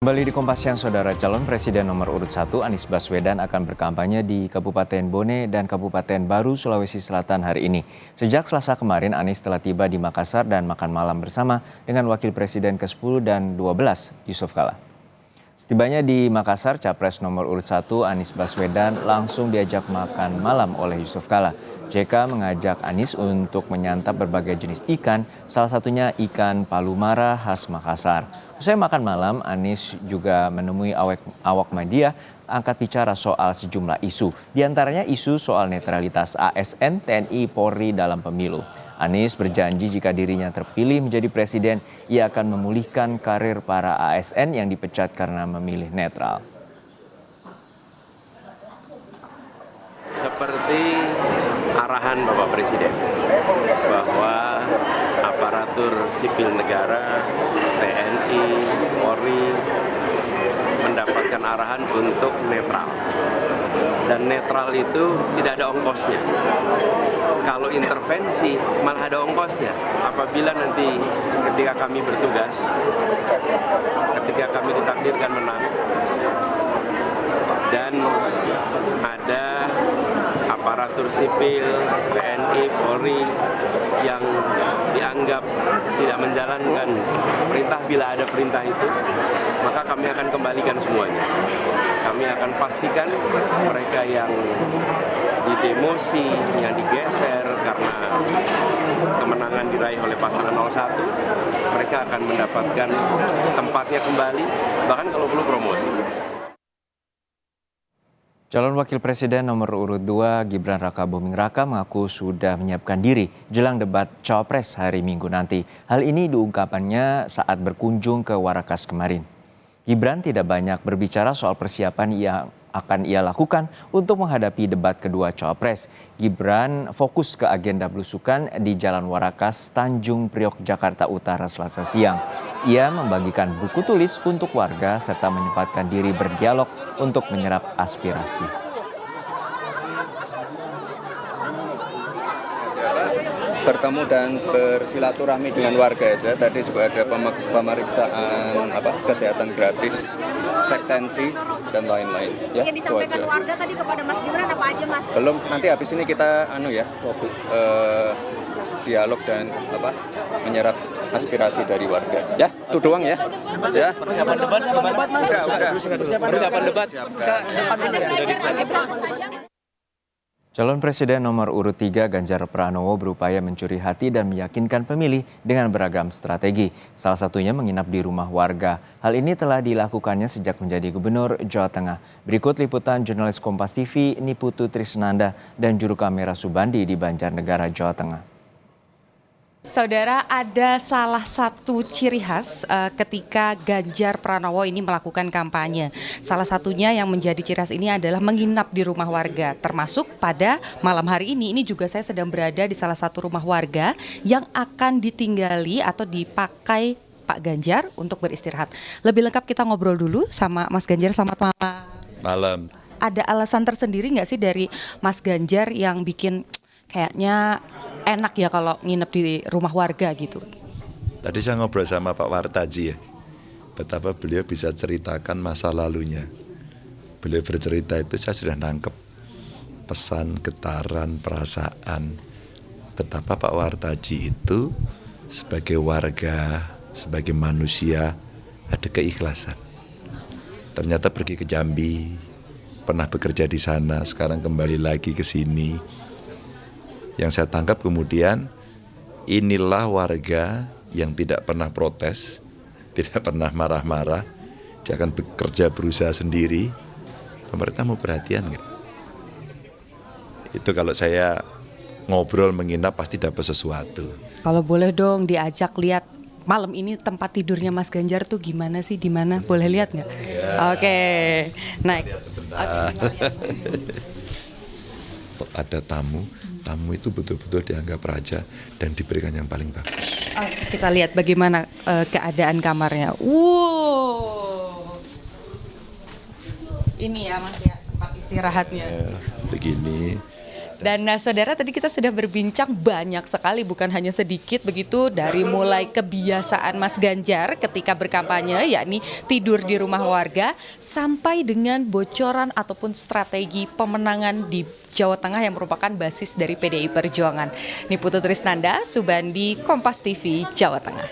Kembali di Kompas Siang, Saudara. Calon Presiden nomor urut 1 Anies Baswedan akan berkampanye di Kabupaten Bone dan Kabupaten Baru, Sulawesi Selatan hari ini. Sejak Selasa kemarin, Anies telah tiba di Makassar dan makan malam bersama dengan Wakil Presiden ke-10 dan 12, Yusuf Kala. Setibanya di Makassar, Capres nomor urut 1 Anies Baswedan langsung diajak makan malam oleh Yusuf Kala. JK mengajak Anies untuk menyantap berbagai jenis ikan, salah satunya ikan palumara khas Makassar. Usai makan malam, Anies juga menemui awak media angkat bicara soal sejumlah isu. Di antaranya isu soal netralitas ASN, TNI, Polri dalam pemilu. Anies berjanji jika dirinya terpilih menjadi presiden, ia akan memulihkan karir para ASN yang dipecat karena memilih netral. Seperti arahan Bapak Presiden bahwa aparatur sipil negara, TNI, Polri mendapatkan arahan untuk netral. Dan netral itu tidak ada ongkosnya. Kalau intervensi malah ada ongkosnya. Apabila nanti ketika kami bertugas, ketika kami ditakdirkan menang, dan ada aparatur sipil, TNI, Polri yang dianggap tidak menjalankan perintah bila ada perintah itu, maka kami akan kembalikan semuanya. Kami akan pastikan mereka yang didemosi, yang digeser karena kemenangan diraih oleh pasangan 01, mereka akan mendapatkan tempatnya kembali, bahkan kalau perlu promosi. Calon Wakil Presiden nomor urut 2 Gibran Rakabuming Raka mengaku sudah menyiapkan diri jelang debat Cawapres hari Minggu nanti. Hal ini diungkapkannya saat berkunjung ke Warakas kemarin. Gibran tidak banyak berbicara soal persiapan yang akan ia lakukan untuk menghadapi debat kedua Cawapres. Gibran fokus ke agenda belusukan di Jalan Warakas, Tanjung Priok, Jakarta Utara Selasa siang. Ia membagikan buku tulis untuk warga serta menyempatkan diri berdialog untuk menyerap aspirasi. Bertemu dan bersilaturahmi dengan warga aja. Tadi juga ada pemeriksaan kesehatan gratis, cek tensi dan lain-lain. Ya, yang disampaikan warga tadi kepada Mas Gibran apa aja, Mas? Belum, nanti habis ini kita dialog dan menyerap aspirasi dari warga. Ya, itu doang ya. Ya. Persiapan debat gimana? Persiapan debat. Calon Presiden nomor urut 3 Ganjar Pranowo berupaya mencuri hati dan meyakinkan pemilih dengan beragam strategi. Salah satunya menginap di rumah warga. Hal ini telah dilakukannya sejak menjadi Gubernur Jawa Tengah. Berikut liputan jurnalis Kompas TV Niputu Trisnanda dan juru kamera Subandi di Banjarnegara, Jawa Tengah. Saudara, ada salah satu ciri khas ketika Ganjar Pranowo ini melakukan kampanye. Salah satunya yang menjadi ciri khas ini adalah menginap di rumah warga. Termasuk pada malam hari ini juga saya sedang berada di salah satu rumah warga yang akan ditinggali atau dipakai Pak Ganjar untuk beristirahat. Lebih lengkap kita ngobrol dulu sama Mas Ganjar. Selamat malam. Malam. Ada alasan tersendiri nggak sih dari Mas Ganjar yang bikin kayaknya enak ya kalau nginep di rumah warga gitu? Tadi saya ngobrol sama Pak Wartaji ya, betapa beliau bisa ceritakan masa lalunya. Beliau bercerita itu saya sudah nangkep pesan, getaran, perasaan. Betapa Pak Wartaji itu sebagai warga, sebagai manusia ada keikhlasan. Ternyata pergi ke Jambi, pernah bekerja di sana, sekarang kembali lagi ke sini. Yang saya tangkap kemudian, inilah warga yang tidak pernah protes, tidak pernah marah-marah. Dia akan bekerja berusaha sendiri. Pemerintah mau perhatian nggak? Itu kalau saya ngobrol menginap pasti dapat sesuatu. Kalau boleh dong diajak lihat malam ini tempat tidurnya Mas Ganjar tuh gimana sih, di mana? Boleh lihat nggak? Ya. Oke, naik. Ada tamu itu betul-betul dianggap raja dan diberikan yang paling bagus. Kita lihat bagaimana keadaan kamarnya. Wow, ini ya Mas ya tempat istirahatnya. Begini. Dan saudara, tadi kita sudah berbincang banyak sekali, bukan hanya sedikit begitu, dari mulai kebiasaan Mas Ganjar ketika berkampanye, yakni tidur di rumah warga, sampai dengan bocoran ataupun strategi pemenangan di Jawa Tengah yang merupakan basis dari PDI Perjuangan. Niputu Trisnanda, Subandi, Kompas TV, Jawa Tengah.